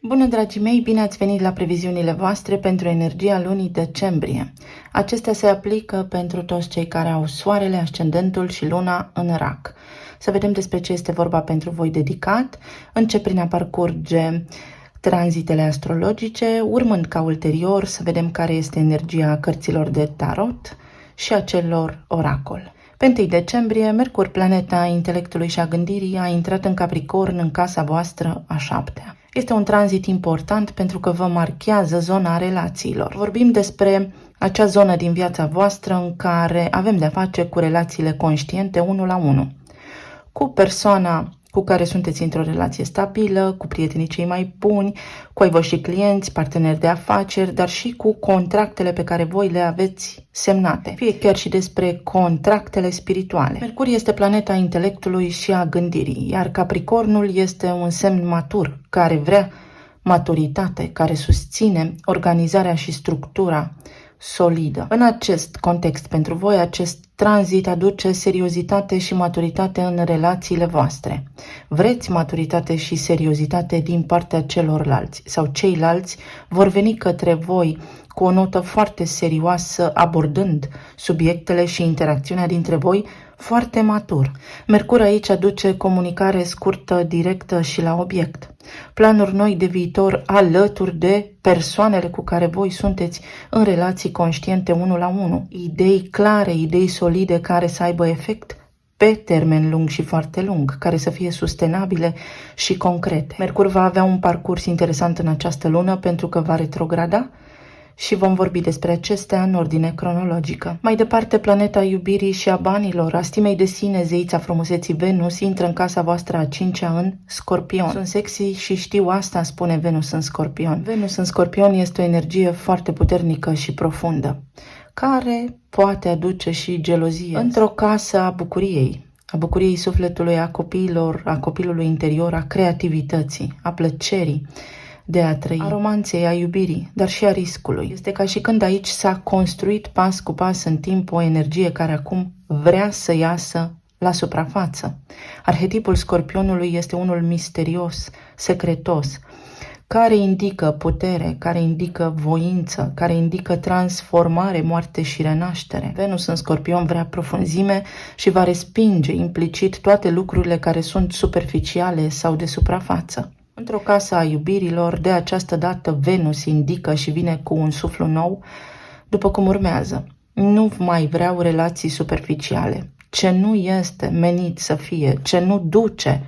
Bună, dragii mei, bine ați venit la previziunile voastre pentru energia lunii decembrie. Acestea se aplică pentru toți cei care au soarele, ascendentul și luna în rac. Să vedem despre ce este vorba pentru voi dedicat. Încep prin a parcurge tranzitele astrologice, urmând ca ulterior să vedem care este energia cărților de tarot și a celor oracol. Pe 1 decembrie, Mercur, planeta intelectului și a gândirii, a intrat în Capricorn, în casa voastră a 7-a. Este un tranzit important pentru că vă marchează zona relațiilor. Vorbim despre acea zonă din viața voastră în care avem de-a face cu relațiile conștiente 1 la 1, cu persoana cu care sunteți într-o relație stabilă, cu prietenii cei mai buni, cu ai voștri clienți, parteneri de afaceri, dar și cu contractele pe care voi le aveți semnate. Fie chiar și despre contractele spirituale. Mercur este planeta intelectului și a gândirii, iar Capricornul este un semn matur, care vrea maturitate, care susține organizarea și structura solidă. În acest context, pentru voi, acest tranzit aduce seriozitate și maturitate în relațiile voastre. Vreți maturitate și seriozitate din partea celorlalți sau ceilalți vor veni către voi cu o notă foarte serioasă, abordând subiectele și interacțiunea dintre voi foarte matur. Mercur aici aduce comunicare scurtă, directă și la obiect. Planuri noi de viitor alături de persoanele cu care voi sunteți în relații conștiente 1 la 1. Idei clare, idei solide care să aibă efect pe termen lung și foarte lung, care să fie sustenabile și concrete. Mercur va avea un parcurs interesant în această lună pentru că va retrograda și vom vorbi despre acestea în ordine cronologică. Mai departe, planeta iubirii și a banilor, a stimei de sine, zeița frumuseții Venus, intră în casa voastră a 5-a în Scorpion. Sunt sexy și știu asta, spune Venus în Scorpion. Venus în Scorpion este o energie foarte puternică și profundă, care poate aduce și gelozie într-o casă a bucuriei sufletului, a copiilor, a copilului interior, a creativității, a plăcerii de a trăi, a romanței, a iubirii, dar și a riscului. Este ca și când aici s-a construit pas cu pas în timp o energie care acum vrea să iasă la suprafață. Arhetipul Scorpionului este unul misterios, secretos, care indică putere, care indică voință, care indică transformare, moarte și renaștere. Venus în Scorpion vrea profunzime și va respinge implicit toate lucrurile care sunt superficiale sau de suprafață. Într-o casă a iubirilor, de această dată Venus indică și vine cu un suflu nou, după cum urmează. Nu mai vreau relații superficiale. Ce nu este menit să fie, ce nu duce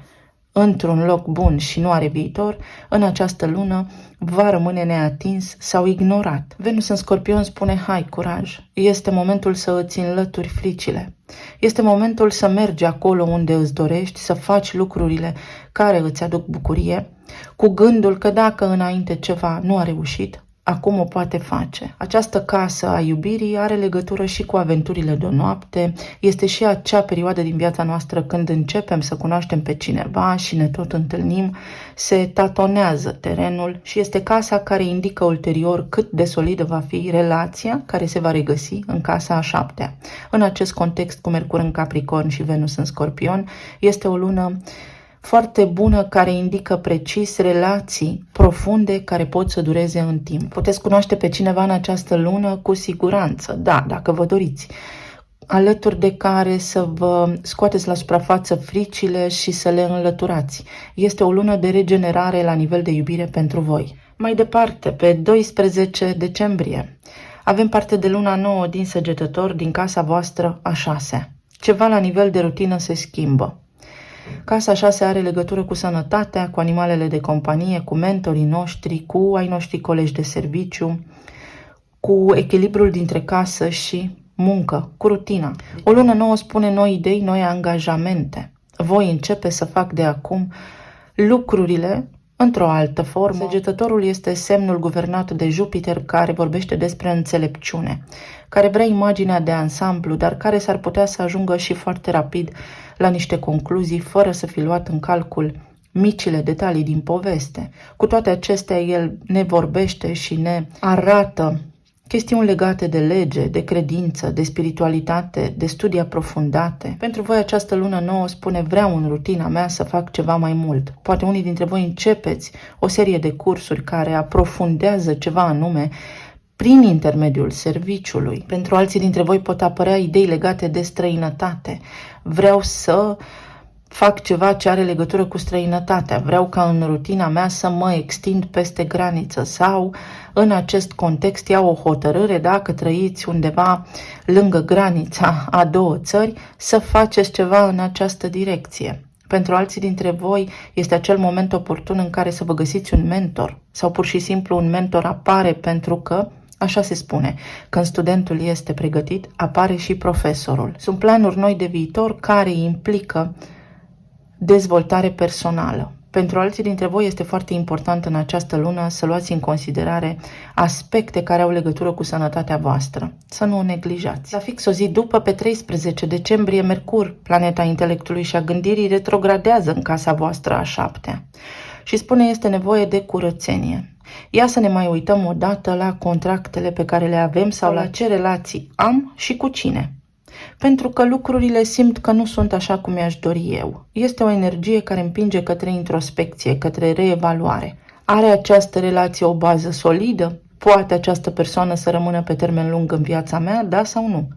într-un loc bun și nu are viitor, în această lună va rămâne neatins sau ignorat. Venus în Scorpion spune, hai, curaj, este momentul să îți înlături fricile. Este momentul să mergi acolo unde îți dorești, să faci lucrurile care îți aduc bucurie, cu gândul că dacă înainte ceva nu a reușit, acum o poate face. Această casă a iubirii are legătură și cu aventurile de o noapte, este și acea perioadă din viața noastră când începem să cunoaștem pe cineva și ne tot întâlnim, se tatonează terenul și este casa care indică ulterior cât de solidă va fi relația care se va regăsi în casa a 7-a. În acest context, cu Mercur în Capricorn și Venus în Scorpion, este o lună foarte bună care indică precis relații profunde care pot să dureze în timp. Puteți cunoaște pe cineva în această lună cu siguranță, da, dacă vă doriți, alături de care să vă scoateți la suprafață fricile și să le înlăturați. Este o lună de regenerare la nivel de iubire pentru voi. Mai departe, pe 12 decembrie, avem parte de luna nouă din Săgetător, din casa voastră a 6-a. Ceva la nivel de rutină se schimbă. Casa 6 are legătură cu sănătatea, cu animalele de companie, cu mentorii noștri, cu ai noștri colegi de serviciu, cu echilibrul dintre casă și muncă, cu rutina. O lună nouă spune noi idei, noi angajamente. Voi începe să fac de acum lucrurile într-o altă formă. Săgetătorul este semnul guvernat de Jupiter care vorbește despre înțelepciune, care vrea imaginea de ansamblu, dar care s-ar putea să ajungă și foarte rapid la niște concluzii, fără să fi luat în calcul micile detalii din poveste. Cu toate acestea, el ne vorbește și ne arată chestiuni legate de lege, de credință, de spiritualitate, de studii aprofundate. Pentru voi această lună nouă spune: vreau în rutina mea să fac ceva mai mult. Poate unii dintre voi începeți o serie de cursuri care aprofundează ceva anume prin intermediul serviciului. Pentru alții dintre voi pot apărea idei legate de străinătate. Vreau să fac ceva ce are legătură cu străinătatea. Vreau ca în rutina mea să mă extind peste graniță sau în acest context iau o hotărâre, dacă trăiți undeva lângă granița a două țări, să faceți ceva în această direcție. Pentru alții dintre voi este acel moment oportun în care să vă găsiți un mentor sau pur și simplu un mentor apare pentru că, așa se spune, când studentul este pregătit, apare și profesorul. Sunt planuri noi de viitor care implică dezvoltare personală. Pentru alții dintre voi este foarte important în această lună să luați în considerare aspecte care au legătură cu sănătatea voastră. Să nu o neglijați. La fix o zi după, pe 13 decembrie, Mercur, planeta intelectului și a gândirii, retrogradează în casa voastră a 7-a și spune: este nevoie de curățenie. Ia să ne mai uităm o dată la contractele pe care le avem sau la ce relații am și cu cine. Pentru că lucrurile simt că nu sunt așa cum mi-aș dori eu. Este o energie care împinge către introspecție, către reevaluare. Are această relație o bază solidă? Poate această persoană să rămână pe termen lung în viața mea, da sau nu?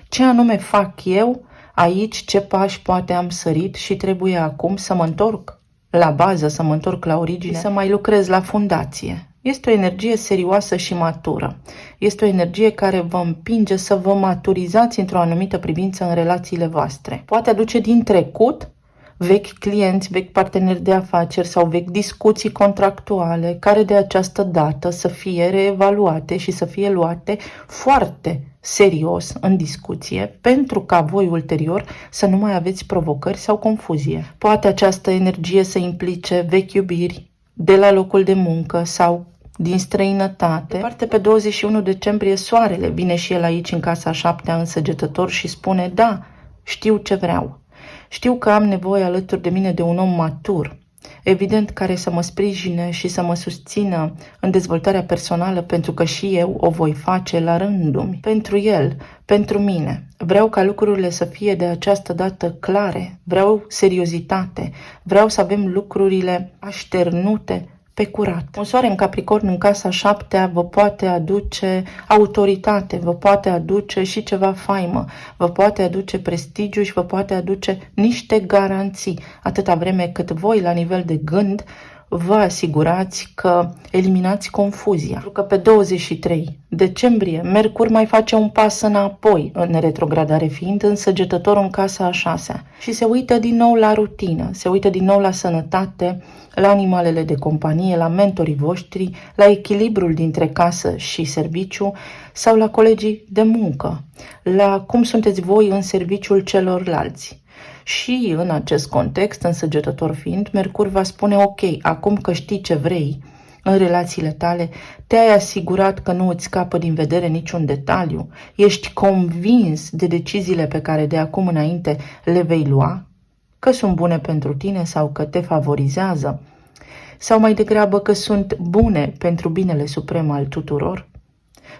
Ce anume fac eu aici, ce pași poate am sărit și trebuie acum să mă întorc la bază, să mă întorc la origine, să mai lucrez la fundație. Este o energie serioasă și matură. Este o energie care vă împinge să vă maturizați într-o anumită privință în relațiile voastre. Poate aduce din trecut vechi clienți, vechi parteneri de afaceri sau vechi discuții contractuale care de această dată să fie reevaluate și să fie luate foarte serios în discuție pentru ca voi ulterior să nu mai aveți provocări sau confuzie. Poate această energie să implice vechi iubiri de la locul de muncă sau din străinătate. Departe, pe 21 decembrie, Soarele vine și el aici în casa a 7-a în Săgetător și spune: da, știu ce vreau. Știu că am nevoie alături de mine de un om matur, evident, care să mă sprijine și să mă susțină în dezvoltarea personală, pentru că și eu o voi face la rândul pentru el, pentru mine. Vreau ca lucrurile să fie de această dată clare, vreau seriozitate, vreau să avem lucrurile așternute pe curat. Un soare în Capricorn în casa 7-a vă poate aduce autoritate, vă poate aduce și ceva faimă, vă poate aduce prestigiu și vă poate aduce niște garanții, atâta vreme cât voi, la nivel de gând, vă asigurați că eliminați confuzia. Pentru că pe 23 decembrie Mercur mai face un pas înapoi în retrogradare, fiind în Săgetător în casa a 6-a și se uită din nou la rutină, se uită din nou la sănătate, la animalele de companie, la mentorii voștri, la echilibrul dintre casă și serviciu sau la colegii de muncă, la cum sunteți voi în serviciul celorlalți. Și în acest context, însăgetător fiind, Mercur va spune: ok, acum că știi ce vrei în relațiile tale, te-ai asigurat că nu îți scapă din vedere niciun detaliu, ești convins de deciziile pe care de acum înainte le vei lua, că sunt bune pentru tine sau că te favorizează, sau mai degrabă că sunt bune pentru binele suprem al tuturor.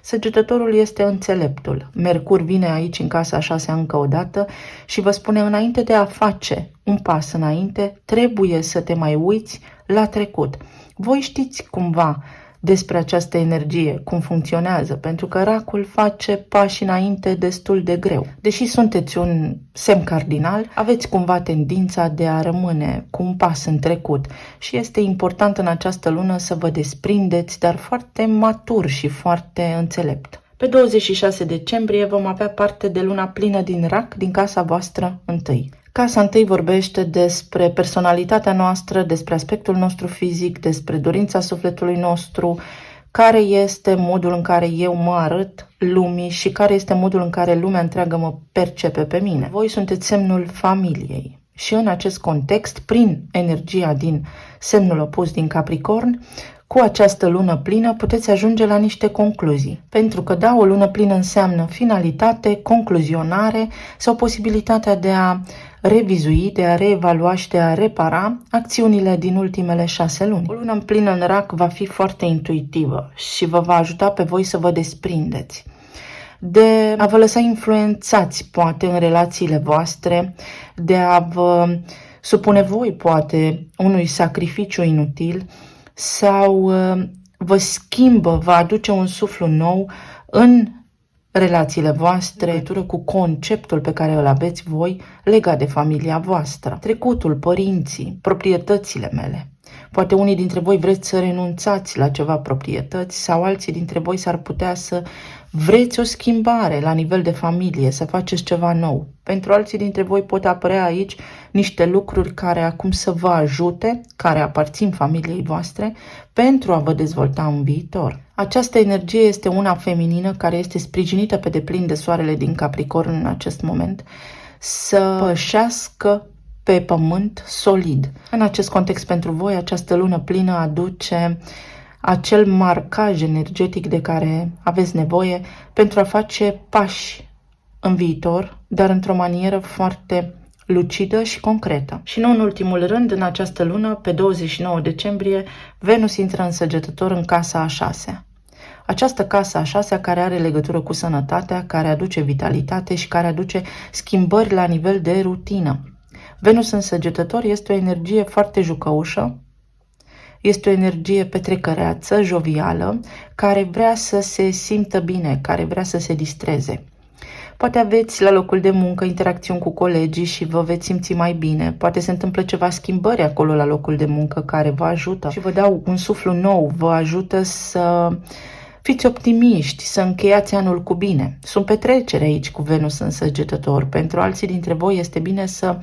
Săgetătorul este înțeleptul. Mercur vine aici în casa a 6-a încă o dată și vă spune: înainte de a face un pas înainte, trebuie să te mai uiți la trecut. Voi știți cumva despre această energie, cum funcționează, pentru că racul face pași înainte destul de greu. Deși sunteți un semn cardinal, aveți cumva tendința de a rămâne cu un pas în trecut și este important în această lună să vă desprindeți, dar foarte matur și foarte înțelept. Pe 26 decembrie vom avea parte de luna plină din Rac, din casa voastră întâi. Casa întâi vorbește despre personalitatea noastră, despre aspectul nostru fizic, despre dorința sufletului nostru, care este modul în care eu mă arăt lumii și care este modul în care lumea întreagă mă percepe pe mine. Voi sunteți semnul familiei și în acest context, prin energia din semnul opus din Capricorn, cu această lună plină puteți ajunge la niște concluzii. Pentru că, da, o lună plină înseamnă finalitate, concluzionare sau posibilitatea de a revizui, de a reevalua și de a repara acțiunile din ultimele 6 luni. O lună plină în Rac va fi foarte intuitivă și vă va ajuta pe voi să vă desprindeți, de a vă lăsa influențați, poate, în relațiile voastre, de a vă supune voi, poate, unui sacrificiu inutil sau vă schimbă, vă aduce un suflu nou în relațiile voastre, în legătură cu conceptul pe care îl aveți voi legat de familia voastră, trecutul, părinții, proprietățile mele. Poate unii dintre voi vreți să renunțați la ceva proprietăți sau alții dintre voi s-ar putea să vreți o schimbare la nivel de familie, să faceți ceva nou. Pentru alții dintre voi pot apărea aici niște lucruri care acum să vă ajute, care aparțin familiei voastre, pentru a vă dezvolta în viitor. Această energie este una feminină care este sprijinită pe deplin de soarele din Capricorn în acest moment, să pășească pe pământ solid. În acest context, pentru voi, această lună plină aduce acel marcaj energetic de care aveți nevoie pentru a face pași în viitor, dar într-o manieră foarte lucidă și concretă. Și nu în ultimul rând, în această lună, pe 29 decembrie, Venus intră în Săgetător în casa a 6-a. Această casă a 6-a care are legătură cu sănătatea, care aduce vitalitate și care aduce schimbări la nivel de rutină. Venus în Săgetător este o energie foarte jucăușă, este o energie petrecăreață, jovială, care vrea să se simtă bine, care vrea să se distreze. Poate aveți la locul de muncă interacțiuni cu colegii și vă veți simți mai bine. Poate se întâmplă ceva schimbări acolo la locul de muncă care vă ajută și vă dau un suflu nou, vă ajută să fiți optimiști, să încheiați anul cu bine. Sunt petreceri aici cu Venus în Săgetător. Pentru alții dintre voi este bine să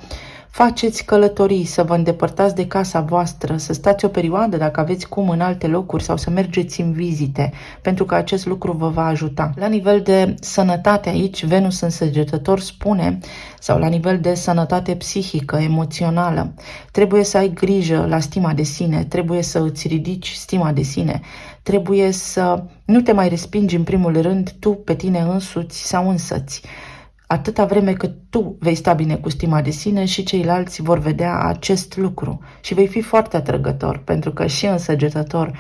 faceți călătorii, să vă îndepărtați de casa voastră, să stați o perioadă dacă aveți cum în alte locuri sau să mergeți în vizite, pentru că acest lucru vă va ajuta. La nivel de sănătate aici, Venus în Săgetător spune, sau la nivel de sănătate psihică, emoțională, trebuie să ai grijă la stima de sine, trebuie să îți ridici stima de sine, trebuie să nu te mai respingi în primul rând tu pe tine însuți sau însăți. Atâta vreme cât tu vei sta bine cu stima de sine și ceilalți vor vedea acest lucru și vei fi foarte atrăgător, pentru că și în Săgetător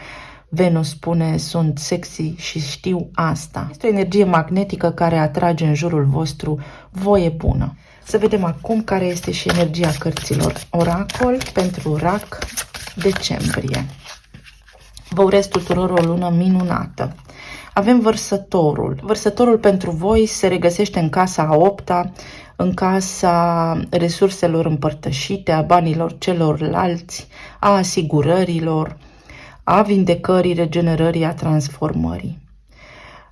Venus spune sunt sexy și știu asta. Este o energie magnetică care atrage în jurul vostru voie bună. Să vedem acum care este și energia cărților Oracol pentru Rac decembrie. Vă urez tuturor o lună minunată. Avem Vărsătorul. Vărsătorul pentru voi se regăsește în casa a 8-a, în casa resurselor împărtășite, a banilor celorlalți, a asigurărilor, a vindecării, regenerării, a transformării.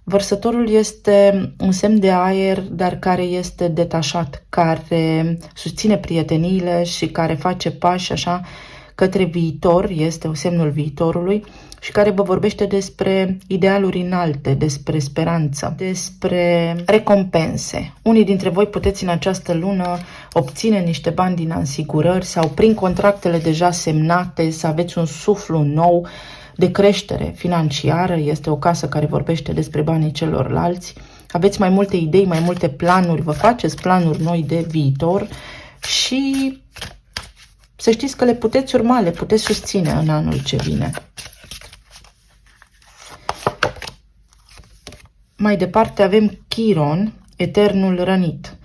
Vărsătorul este un semn de aer, dar care este detașat, care susține prieteniile și care face pași așa către viitor, este semnul viitorului și care vă vorbește despre idealuri înalte, despre speranță, despre recompense. Unii dintre voi puteți în această lună obține niște bani din asigurări sau prin contractele deja semnate să aveți un suflu nou de creștere financiară. Este o casă care vorbește despre banii celorlalți. Aveți mai multe idei, mai multe planuri, vă faceți planuri noi de viitor și să știți că le puteți urma, le puteți susține în anul ce vine. Mai departe avem Chiron, eternul rănit.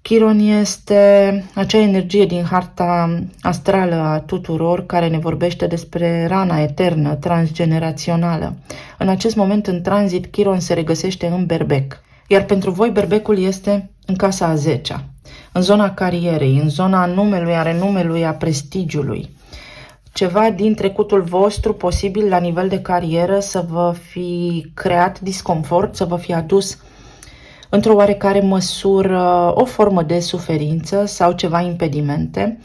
Chiron este acea energie din harta astrală a tuturor care ne vorbește despre rana eternă, transgenerațională. În acest moment, în tranzit, Chiron se regăsește în Berbec. Iar pentru voi, Berbecul este în casa a 10-a, în zona carierei, în zona numelui, a renumelui, a prestigiului. Ceva din trecutul vostru, posibil la nivel de carieră, să vă fi creat disconfort, să vă fi adus într-o oarecare măsură o formă de suferință sau ceva impedimente,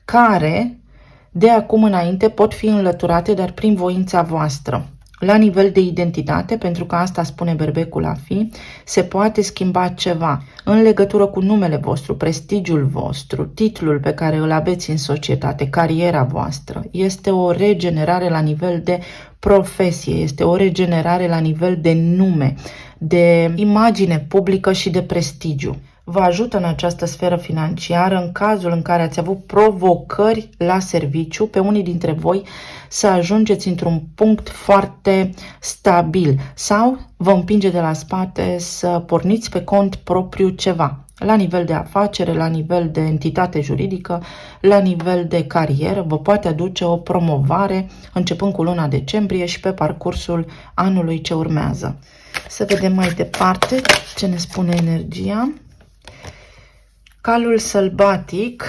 care de acum înainte pot fi înlăturate, dar prin voința voastră. La nivel de identitate, pentru că asta spune berbecul a fi, se poate schimba ceva în legătură cu numele vostru, prestigiul vostru, titlul pe care îl aveți în societate, cariera voastră. Este o regenerare la nivel de profesie, este o regenerare la nivel de nume, de imagine publică și de prestigiu. Vă ajută în această sferă financiară în cazul în care ați avut provocări la serviciu, pe unii dintre voi să ajungeți într-un punct foarte stabil sau vă împinge de la spate să porniți pe cont propriu ceva, la nivel de afacere, la nivel de entitate juridică, la nivel de carieră, vă poate aduce o promovare începând cu luna decembrie și pe parcursul anului ce urmează. Să vedem mai departe ce ne spune energia. Calul sălbatic,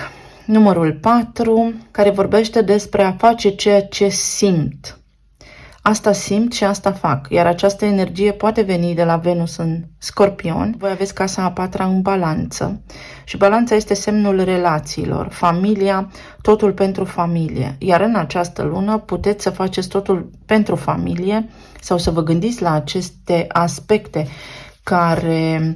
numărul 4, care vorbește despre a face ceea ce simt. Asta simt și asta fac, iar această energie poate veni de la Venus în Scorpion. Voi aveți casa a 4-a în Balanță și Balanța este semnul relațiilor, familia, totul pentru familie. Iar în această lună puteți să faceți totul pentru familie sau să vă gândiți la aceste aspecte care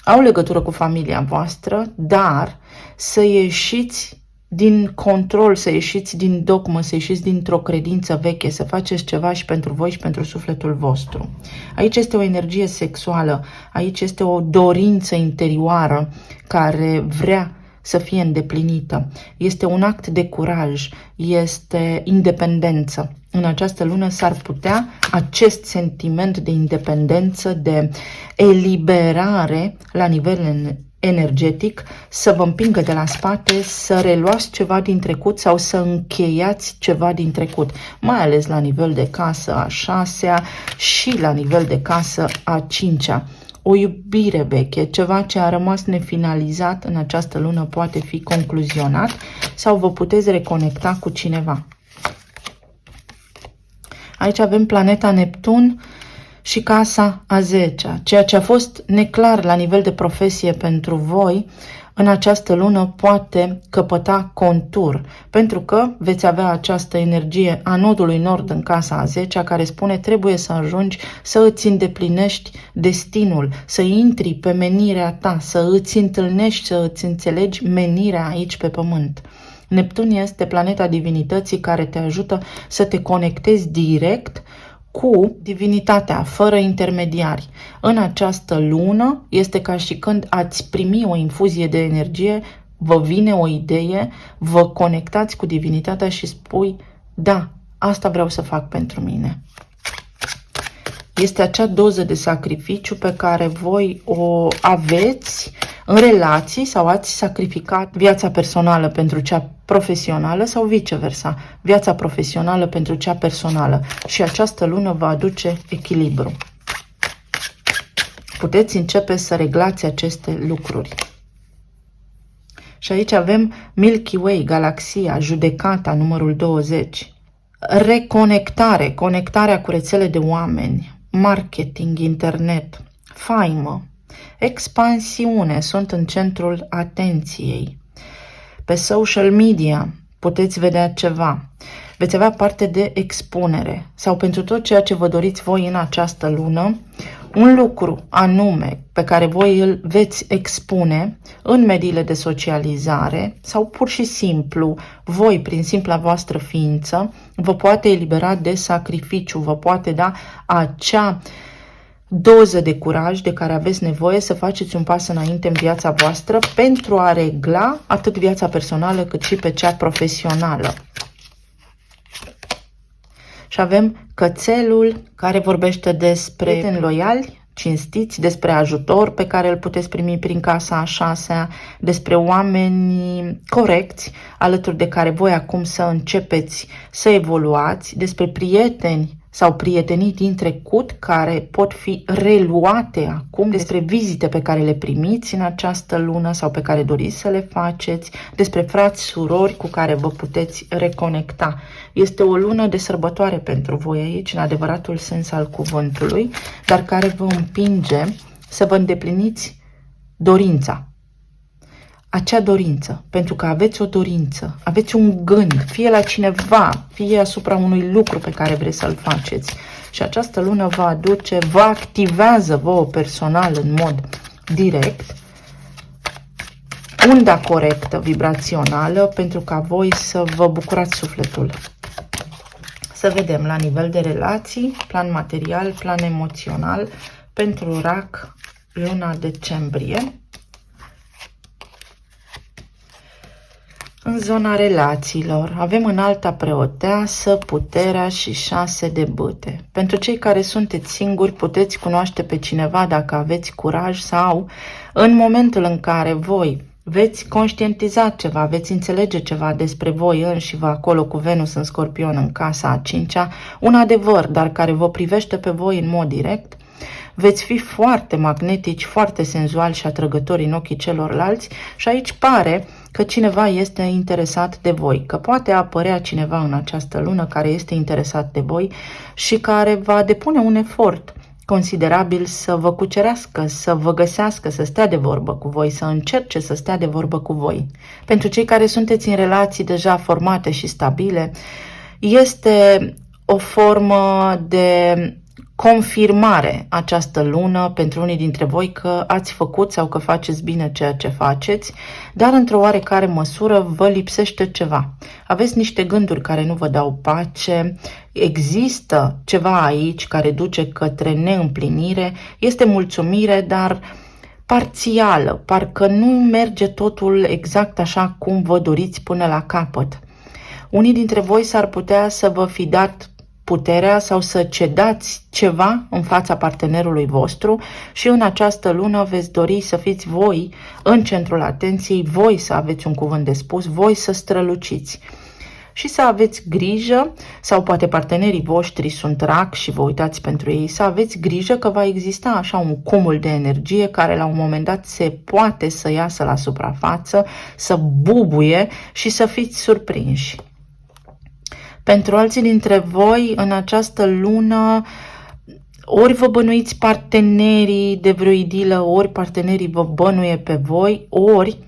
au legătură cu familia voastră, dar să ieșiți din control, să ieșiți din dogmă, să ieșiți dintr-o credință veche, să faceți ceva și pentru voi și pentru sufletul vostru. Aici este o energie sexuală, aici este o dorință interioară care vrea să fie îndeplinită. Este un act de curaj, este independență. În această lună s-ar putea acest sentiment de independență, de eliberare la nivel energetic să vă împingă de la spate, să reluați ceva din trecut sau să încheiați ceva din trecut, mai ales la nivel de casă a 6-a și la nivel de casă a 5-a. O iubire veche, ceva ce a rămas nefinalizat în această lună poate fi concluzionat sau vă puteți reconecta cu cineva. Aici avem planeta Neptun și casa a 10-a. Ceea ce a fost neclar la nivel de profesie pentru voi, în această lună poate căpăta contur, pentru că veți avea această energie a nodului nord în casa a 10-a, care spune trebuie să ajungi să îți îndeplinești destinul, să intri pe menirea ta, să îți întâlnești, să îți înțelegi menirea aici pe pământ. Neptun este planeta divinității care te ajută să te conectezi direct cu divinitatea, fără intermediari. În această lună este ca și când ați primi o infuzie de energie, vă vine o idee, vă conectați cu divinitatea și spui, da, asta vreau să fac pentru mine. Este acea doză de sacrificiu pe care voi o aveți în relații sau ați sacrificat viața personală pentru cea profesională sau viceversa, viața profesională pentru cea personală și această lună va aduce echilibru. Puteți începe să reglați aceste lucruri. Și aici avem Milky Way, galaxia, judecata, numărul 20. Reconectare, conectarea cu rețele de oameni, marketing, internet, faimă, expansiune sunt în centrul atenției. Pe social media puteți vedea ceva. Veți avea parte de expunere sau pentru tot ceea ce vă doriți voi în această lună, un lucru anume pe care voi îl veți expune în mediile de socializare sau pur și simplu voi prin simpla voastră ființă vă poate elibera de sacrificiu, vă poate da acea doză de curaj de care aveți nevoie să faceți un pas înainte în viața voastră pentru a regla atât viața personală cât și pe cea profesională. Și avem cățelul care vorbește despre prieteni loiali, cinstiți, despre ajutor pe care îl puteți primi prin casa a 6-a, despre oameni corecți alături de care voi acum să începeți să evoluați, despre prieteni sau prietenii din trecut care pot fi reluate acum, despre vizite pe care le primiți în această lună sau pe care doriți să le faceți, despre frați, surori cu care vă puteți reconecta. Este o lună de sărbătoare pentru voi aici, în adevăratul sens al cuvântului, dar care vă împinge să vă îndepliniți dorința. acea dorință, pentru că aveți o dorință, aveți un gând, fie la cineva, fie asupra unui lucru pe care vreți să-l faceți. Și această lună vă aduce, vă activează vouă personal în mod direct unda corectă, vibrațională, pentru ca voi să vă bucurați sufletul. Să vedem la nivel de relații, plan material, plan emoțional, pentru RAC luna decembrie. În zona relațiilor avem înalta preoteasă, puterea și 6 de bâte. Pentru cei care sunteți singuri, puteți cunoaște pe cineva dacă aveți curaj sau în momentul în care voi veți conștientiza ceva, veți înțelege ceva despre voi înși-vă acolo cu Venus în Scorpion în casa a 5-a, un adevăr, dar care vă privește pe voi în mod direct, veți fi foarte magnetici, foarte senzuali și atrăgători în ochii celorlalți și aici pare că cineva este interesat de voi, că poate apărea cineva în această lună care este interesat de voi și care va depune un efort considerabil să vă cucerească, să vă găsească, să stea de vorbă cu voi, să încerce să stea de vorbă cu voi. Pentru cei care sunteți în relații deja formate și stabile, este o formă de confirmare această lună pentru unii dintre voi că ați făcut sau că faceți bine ceea ce faceți, dar într-o oarecare măsură vă lipsește ceva. Aveți niște gânduri care nu vă dau pace, există ceva aici care duce către neîmplinire, este mulțumire, dar parțială, parcă nu merge totul exact așa cum vă doriți până la capăt. Unii dintre voi s-ar putea să vă fi dat puterea sau să cedați ceva în fața partenerului vostru și în această lună veți dori să fiți voi în centrul atenției, voi să aveți un cuvânt de spus, voi să străluciți și să aveți grijă, sau poate partenerii voștri sunt RAC și vă uitați pentru ei, să aveți grijă că va exista așa un cumul de energie care la un moment dat se poate să iasă la suprafață, să bubuie și să fiți surprinși. Pentru alții dintre voi, în această lună, ori vă bănuiți partenerii de vreo idilă, ori partenerii vă bănuie pe voi, ori,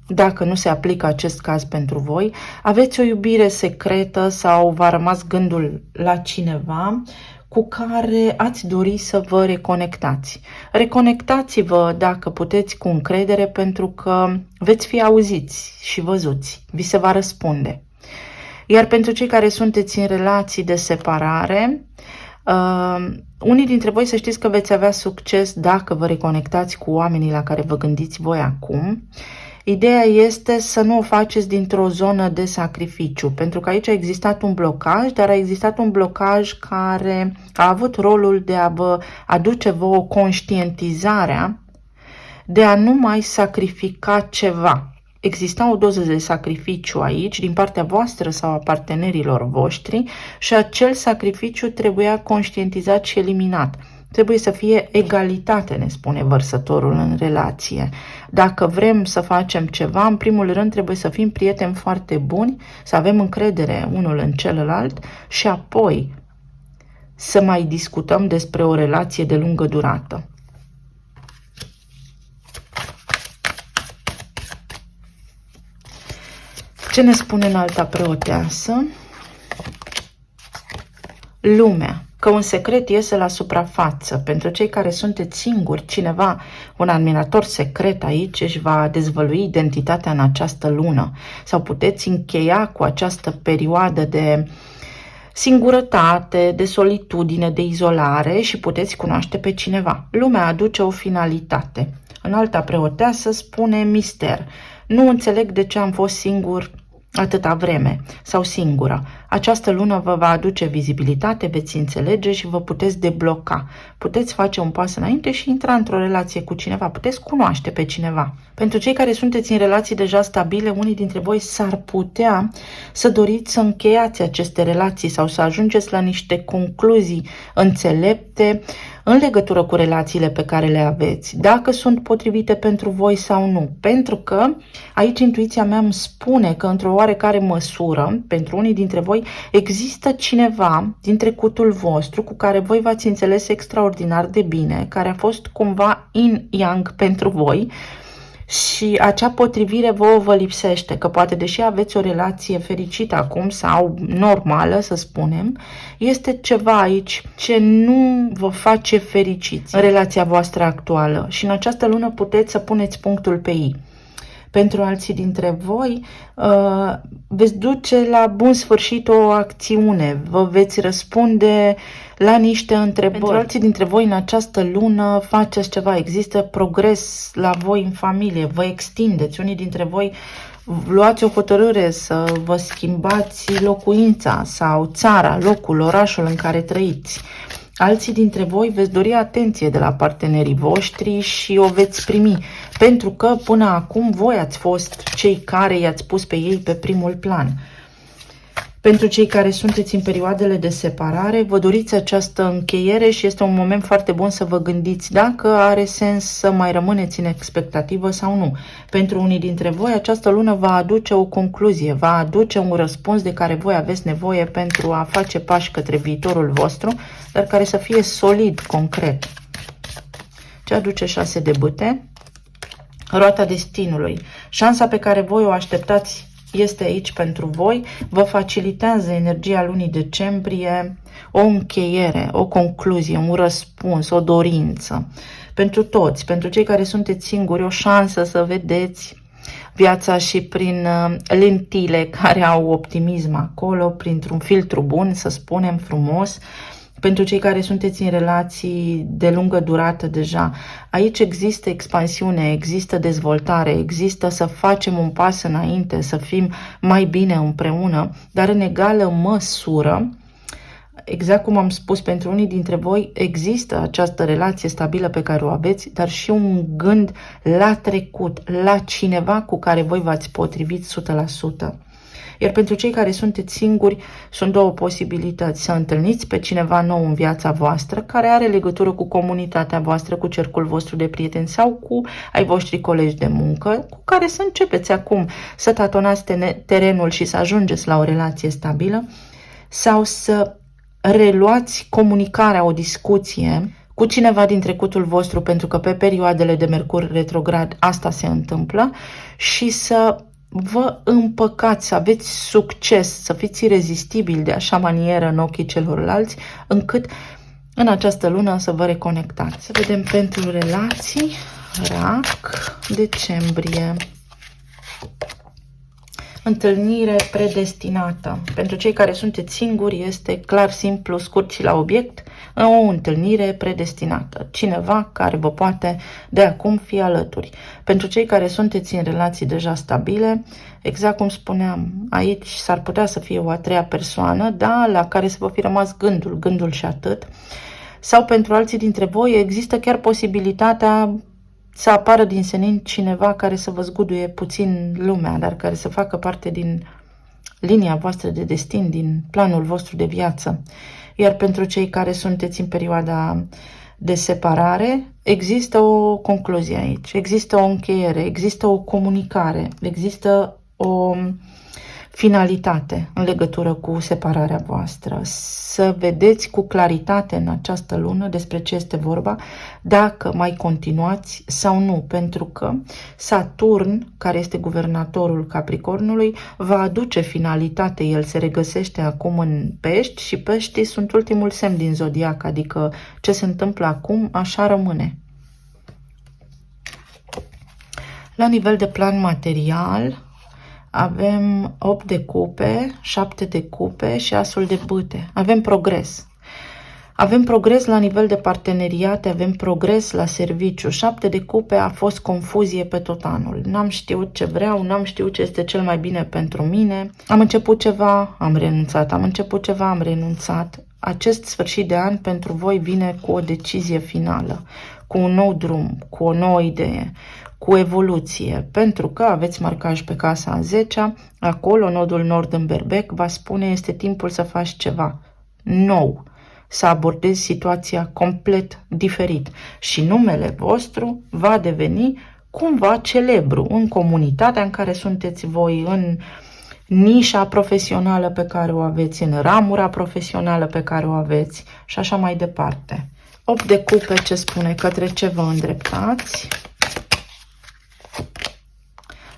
dacă nu se aplică acest caz pentru voi, aveți o iubire secretă sau v-a rămas gândul la cineva cu care ați dori să vă reconectați. Reconectați-vă, dacă puteți, cu încredere, pentru că veți fi auziți și văzuți, vi se va răspunde. Iar pentru cei care sunteți în relații de separare, unii dintre voi să știți că veți avea succes dacă vă reconectați cu oamenii la care vă gândiți voi acum. Ideea este să nu o faceți dintr-o zonă de sacrificiu, pentru că aici a existat un blocaj, dar a existat un blocaj care a avut rolul de a vă aduce vouă conștientizarea de a nu mai sacrifica ceva. Exista o doză de sacrificiu aici, din partea voastră sau a partenerilor voștri, și acel sacrificiu trebuia conștientizat și eliminat. Trebuie să fie egalitate, ne spune vărsătorul în relație. Dacă vrem să facem ceva, în primul rând trebuie să fim prieteni foarte buni, să avem încredere unul în celălalt și apoi să mai discutăm despre o relație de lungă durată. Ce ne spune înalta preoteasă? Lumea. Că un secret iese la suprafață. Pentru cei care sunteți singuri, cineva, un admirator secret aici, își va dezvălui identitatea în această lună. Sau puteți încheia cu această perioadă de singurătate, de solitudine, de izolare și puteți cunoaște pe cineva. Lumea aduce o finalitate. Înalta preoteasă spune mister. Nu înțeleg de ce am fost singur atâta vreme sau singură. Această lună vă va aduce vizibilitate, veți înțelege și vă puteți debloca. Puteți face un pas înainte și intra într-o relație cu cineva. Puteți cunoaște pe cineva. Pentru cei care sunteți în relații deja stabile, unii dintre voi s-ar putea să doriți să încheiați aceste relații sau să ajungeți la niște concluzii înțelepte în legătură cu relațiile pe care le aveți, dacă sunt potrivite pentru voi sau nu. Pentru că aici intuiția mea îmi spune că într-o oarecare măsură, pentru unii dintre voi, există cineva din trecutul vostru cu care voi v-ați înțeles extraordinar de bine, care a fost cumva yin-yang pentru voi și acea potrivire vă lipsește, că poate deși aveți o relație fericită acum sau normală, să spunem, este ceva aici ce nu vă face fericiți în relația voastră actuală și în această lună puteți să puneți punctul pe i. Pentru alții dintre voi, veți duce la bun sfârșit o acțiune, vă veți răspunde la niște întrebări. Pentru alții dintre voi, în această lună, faceți ceva, există progres la voi în familie, vă extindeți. Unii dintre voi luați o hotărâre să vă schimbați locuința sau țara, locul, orașul în care trăiți. Alții dintre voi veți dori atenție de la partenerii voștri și o veți primi, pentru că până acum voi ați fost cei care i-ați pus pe ei pe primul plan. Pentru cei care sunteți în perioadele de separare, vă doriți această încheiere și este un moment foarte bun să vă gândiți dacă are sens să mai rămâneți în expectativă sau nu. Pentru unii dintre voi, această lună va aduce o concluzie, va aduce un răspuns de care voi aveți nevoie pentru a face pași către viitorul vostru, dar care să fie solid, concret. Ce aduce 6 de bâte? Roata destinului. Șansa pe care voi o așteptați este aici pentru voi, vă facilitează energia lunii decembrie, o încheiere, o concluzie, un răspuns, o dorință. Pentru toți, pentru cei care sunteți singuri, o șansă să vedeți viața și prin lentile care au optimism acolo, printr-un filtru bun, să spunem, frumos. Pentru cei care sunteți în relații de lungă durată deja, aici există expansiune, există dezvoltare, există să facem un pas înainte, să fim mai bine împreună, dar în egală măsură, exact cum am spus, pentru unii dintre voi există această relație stabilă pe care o aveți, dar și un gând la trecut, la cineva cu care voi v-ați potrivit 100%. Iar pentru cei care sunteți singuri, sunt două posibilități: să întâlniți pe cineva nou în viața voastră, care are legătură cu comunitatea voastră, cu cercul vostru de prieteni sau cu ai voștri colegi de muncă, cu care să începeți acum să tatonați terenul și să ajungeți la o relație stabilă, sau să reluați comunicarea, o discuție cu cineva din trecutul vostru, pentru că pe perioadele de Mercur retrograd asta se întâmplă, și să vă împăcați, să aveți succes, să fiți irezistibili de așa manieră în ochii celorlalți, încât în această lună să vă reconectați. Să vedem pentru relații, Rac, decembrie. Întâlnire predestinată. Pentru cei care sunteți singuri, este clar, simplu, scurt și la obiect, o întâlnire predestinată. Cineva care vă poate de acum fi alături. Pentru cei care sunteți în relații deja stabile, exact cum spuneam, aici s-ar putea să fie o a treia persoană, da, la care să vă fi rămas gândul și atât. Sau pentru alții dintre voi există chiar posibilitatea să apară din senin cineva care să vă zguduie puțin lumea, dar care să facă parte din linia voastră de destin, din planul vostru de viață. Iar pentru cei care sunteți în perioada de separare, există o concluzie aici, există o încheiere, există o comunicare, există o finalitate în legătură cu separarea voastră. Să vedeți cu claritate în această lună despre ce este vorba, dacă mai continuați sau nu, pentru că Saturn, care este guvernatorul Capricornului, va aduce finalitate. El se regăsește acum în Pești și Peștii sunt ultimul semn din zodiac, adică ce se întâmplă acum, așa rămâne. La nivel de plan material, avem 8 de cupe, 7 de cupe și asul de bâte. Avem progres. Avem progres la nivel de parteneriate, avem progres la serviciu. 7 de cupe a fost confuzie pe tot anul. N-am știut ce vreau, n-am știut ce este cel mai bine pentru mine. Am început ceva, am renunțat. Am început ceva, am renunțat. Acest sfârșit de an pentru voi vine cu o decizie finală, cu un nou drum, cu o nouă idee, cu evoluție, pentru că aveți marcaj pe casa a 10-a, acolo nodul nord în Berbec va spune este timpul să faci ceva nou, să abordezi situația complet diferit și numele vostru va deveni cumva celebru în comunitatea în care sunteți voi, în nișa profesională pe care o aveți, în ramura profesională pe care o aveți și așa mai departe. 8 de cupe, ce spune, către ce vă îndreptați?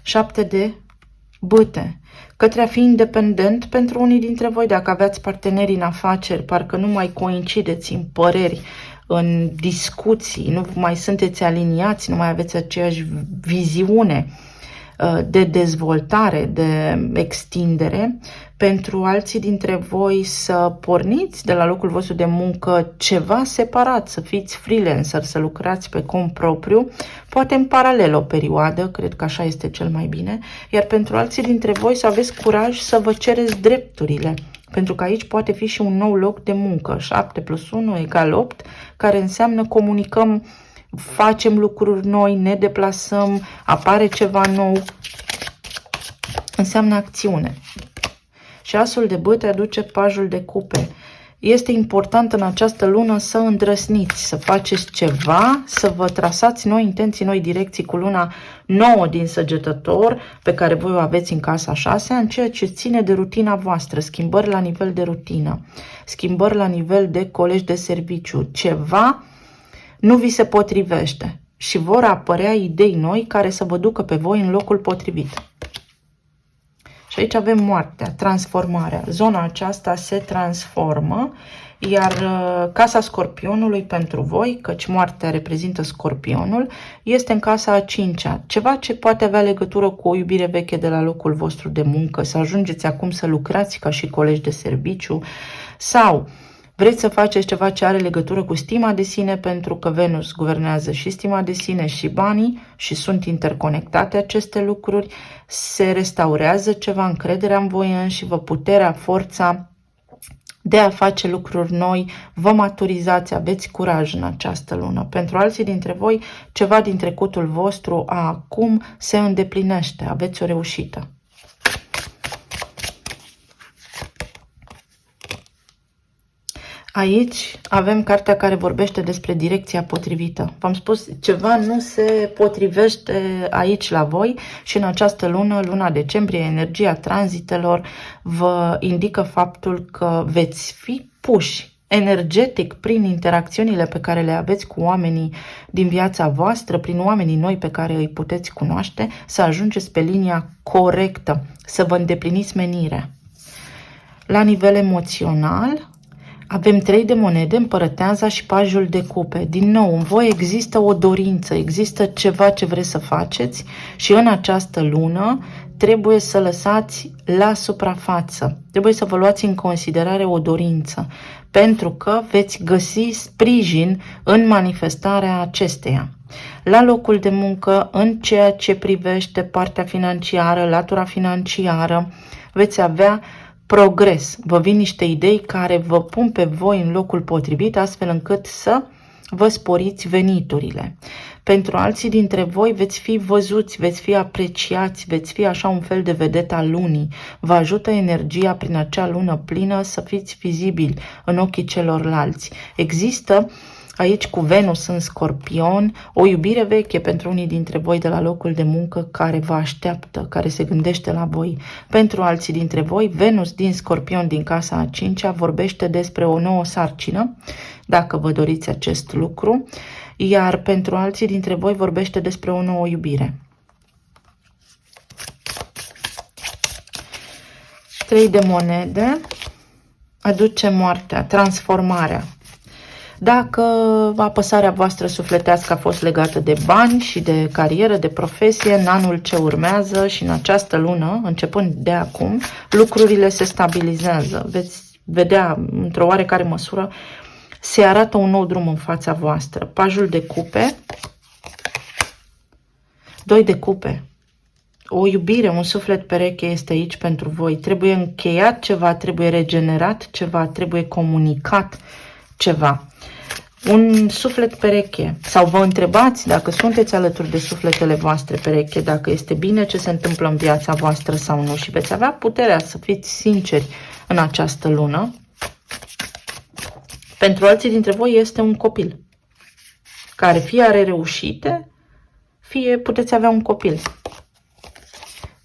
7 de bâte. Către a fi independent pentru unii dintre voi, dacă aveați parteneri în afaceri, parcă nu mai coincideți în păreri, în discuții, nu mai sunteți aliniați, nu mai aveți aceeași viziune de dezvoltare, de extindere. Pentru alții dintre voi să porniți de la locul vostru de muncă ceva separat, să fiți freelancer, să lucrați pe cont propriu, poate în paralel o perioadă, cred că așa este cel mai bine, iar pentru alții dintre voi să aveți curaj să vă cereți drepturile, pentru că aici poate fi și un nou loc de muncă, 7 + 1 = 8, care înseamnă comunicăm, facem lucruri noi, ne deplasăm, apare ceva nou, înseamnă acțiune. Și asul de bâte aduce pajul de cupe. Este important în această lună să îndrăsniți, să faceți ceva, să vă trasați noi intenții, noi direcții cu luna nouă din Săgetător, pe care voi o aveți în casa 6, în ceea ce ține de rutina voastră, schimbări la nivel de rutină, schimbări la nivel de colegi de serviciu, ceva nu vi se potrivește și vor apărea idei noi care să vă ducă pe voi în locul potrivit. Și aici avem moartea, transformarea. Zona aceasta se transformă, iar casa Scorpionului pentru voi, căci moartea reprezintă Scorpionul, este în casa a 5-a. Ceva ce poate avea legătură cu o iubire veche de la locul vostru de muncă, să ajungeți acum să lucrați ca și colegi de serviciu, sau vreți să faceți ceva ce are legătură cu stima de sine, pentru că Venus guvernează și stima de sine și banii și sunt interconectate aceste lucruri, se restaurează ceva, încrederea în voi înși vă, puterea, forța de a face lucruri noi, vă maturizați, aveți curaj în această lună. Pentru alții dintre voi, ceva din trecutul vostru acum se îndeplinește, aveți o reușită. Aici avem cartea care vorbește despre direcția potrivită. V-am spus, ceva nu se potrivește aici la voi și în această lună, luna decembrie, energia tranzitelor vă indică faptul că veți fi puși energetic prin interacțiunile pe care le aveți cu oamenii din viața voastră, prin oamenii noi pe care îi puteți cunoaște, să ajungeți pe linia corectă, să vă îndepliniți menirea. La nivel emoțional, avem 3 de monede, împărăteasa și pajul de cupe. Din nou, în voi există o dorință, există ceva ce vreți să faceți și în această lună trebuie să lăsați la suprafață. Trebuie să vă luați în considerare o dorință, pentru că veți găsi sprijin în manifestarea acesteia. La locul de muncă, în ceea ce privește partea financiară, latura financiară, veți avea progres. Vă vin niște idei care vă pun pe voi în locul potrivit, astfel încât să vă sporiți veniturile. Pentru alții dintre voi veți fi văzuți, veți fi apreciați, veți fi așa un fel de vedetă al lunii. Vă ajută energia prin acea lună plină să fiți vizibili în ochii celorlalți. Există aici cu Venus în Scorpion, o iubire veche pentru unii dintre voi de la locul de muncă care vă așteaptă, care se gândește la voi. Pentru alții dintre voi, Venus din Scorpion din casa a 5-a vorbește despre o nouă sarcină, dacă vă doriți acest lucru, iar pentru alții dintre voi vorbește despre o nouă iubire. 3 de monede aduce moartea, transformarea. Dacă apăsarea voastră sufletească a fost legată de bani și de carieră, de profesie, în anul ce urmează și în această lună, începând de acum, lucrurile se stabilizează. Veți vedea, într-o oarecare măsură, se arată un nou drum în fața voastră. Pajul de cupe, 2 de cupe. O iubire, un suflet pereche este aici pentru voi. Trebuie încheiat ceva, trebuie regenerat ceva, trebuie comunicat ceva. Un suflet pereche. Sau vă întrebați dacă sunteți alături de sufletele voastre pereche, dacă este bine ce se întâmplă în viața voastră sau nu. Și veți avea puterea să fiți sinceri în această lună. Pentru alții dintre voi este un copil care fie are reușite, fie puteți avea un copil.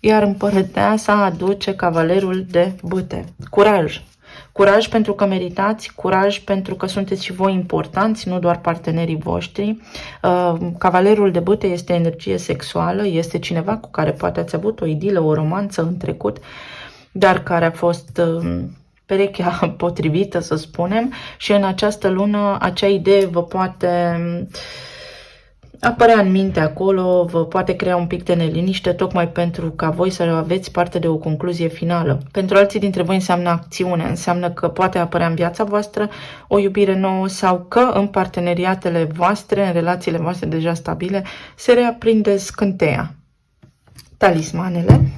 Iar împărăteasa aduce cavalerul de bâte. Curaj. Curaj pentru că meritați, curaj pentru că sunteți și voi importanți, nu doar partenerii voștri. Cavalerul de bâte este energie sexuală, este cineva cu care poate ați avut o idilă, o romanță în trecut, dar care a fost perechea potrivită, să spunem, și în această lună acea idee vă poate apărea în minte acolo, vă poate crea un pic de neliniște, tocmai pentru ca voi să aveți parte de o concluzie finală. Pentru alții dintre voi înseamnă acțiune, înseamnă că poate apărea în viața voastră o iubire nouă sau că în parteneriatele voastre, în relațiile voastre deja stabile, se reaprinde scânteia. Talismanele.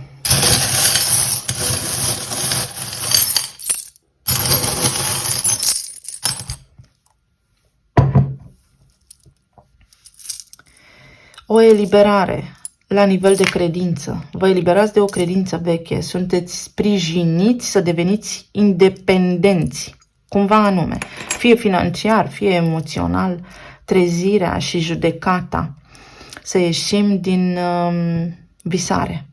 O eliberare la nivel de credință. Vă eliberați de o credință veche. Sunteți sprijiniți să deveniți independenți. Cumva anume. Fie financiar, fie emoțional. Trezirea și judecata. Să ieșim din visare.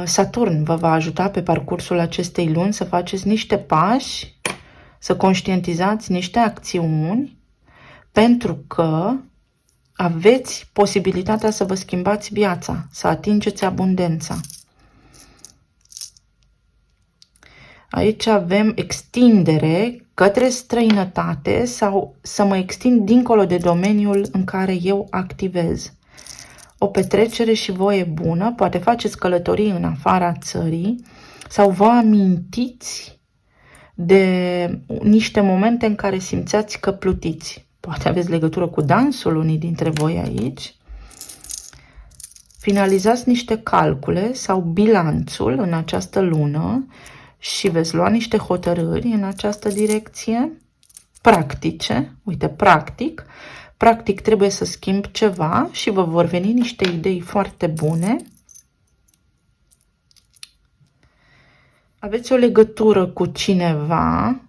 Saturn vă va ajuta pe parcursul acestei luni să faceți niște pași, să conștientizați niște acțiuni, pentru că aveți posibilitatea să vă schimbați viața, să atingeți abundența. Aici avem extindere către străinătate sau să mă extind dincolo de domeniul în care eu activez. O petrecere și voie bună, poate faceți călătorii în afara țării sau vă amintiți de niște momente în care simțeați că plutiți. Poate aveți legătură cu dansul unii dintre voi aici. Finalizați niște calcule sau bilanțul în această lună și veți lua niște hotărâri în această direcție. Practice, uite, practic trebuie să schimb ceva și vă vor veni niște idei foarte bune. Aveți o legătură cu cineva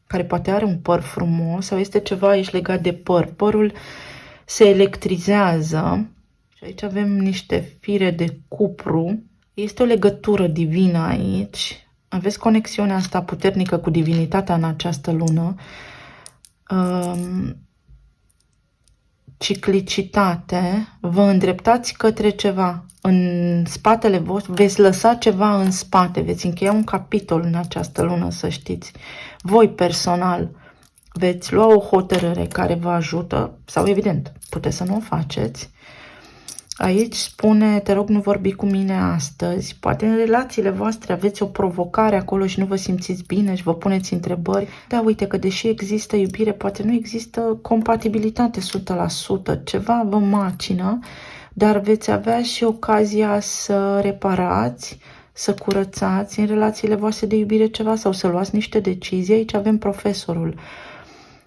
care poate are un păr frumos sau este ceva aici legat de păr. Părul se electrizează și aici avem niște fire de cupru. Este o legătură divină aici. Aveți conexiunea asta puternică cu divinitatea în această lună. Ciclicitate. Vă îndreptați către ceva. În spatele vostru veți lăsa ceva în spate. Veți încheia un capitol în această lună, să știți. Voi personal veți lua o hotărâre care vă ajută, sau evident, puteți să nu o faceți. Aici spune, te rog, nu vorbi cu mine astăzi. Poate în relațiile voastre aveți o provocare acolo și nu vă simțiți bine și vă puneți întrebări. Da, uite că deși există iubire, poate nu există compatibilitate 100%. Ceva vă macină, dar veți avea și ocazia să reparați, să curățați în relațiile voastre de iubire ceva sau să luați niște decizii. Aici avem profesorul.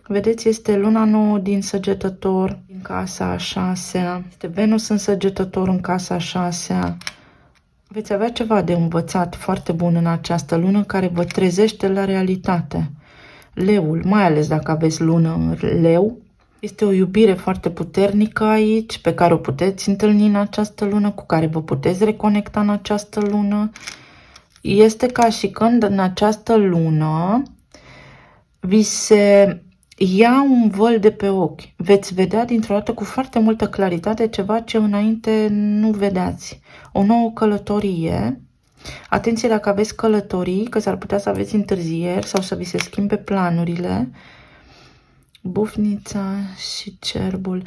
Vedeți, este luna nouă din Săgetător, în casa a 6-a. Este Venus în Săgetător, în casa a 6-a. Veți avea ceva de învățat foarte bun în această lună care vă trezește la realitate. Leul, mai ales dacă aveți lună în leu, este o iubire foarte puternică aici, pe care o puteți întâlni în această lună, cu care vă puteți reconecta în această lună. Este ca și când în această lună vi se ia un văl de pe ochi. Veți vedea dintr-o dată cu foarte multă claritate ceva ce înainte nu vedeați. O nouă călătorie. Atenție dacă aveți călătorii, că s-ar putea să aveți întârzieri sau să vi se schimbe planurile. Bufnița și cerbul.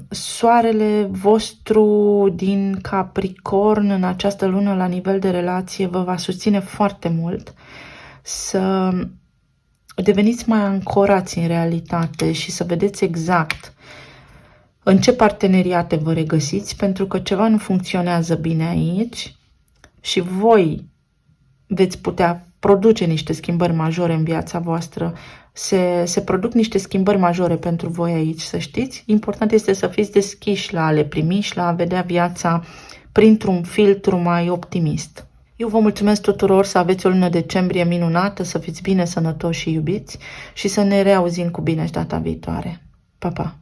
Soarele vostru din Capricorn în această lună la nivel de relație vă va susține foarte mult să deveniți mai ancorați în realitate și să vedeți exact în ce parteneriate vă regăsiți, pentru că ceva nu funcționează bine aici și voi veți putea produce niște schimbări majore în viața voastră. Se produc niște schimbări majore pentru voi aici, să știți. Important este să fiți deschiși la a le primi și la a vedea viața printr-un filtru mai optimist. Eu vă mulțumesc tuturor, să aveți o lună decembrie minunată, să fiți bine, sănătoși și iubiți și să ne reauzim cu bine și data viitoare. Pa, pa!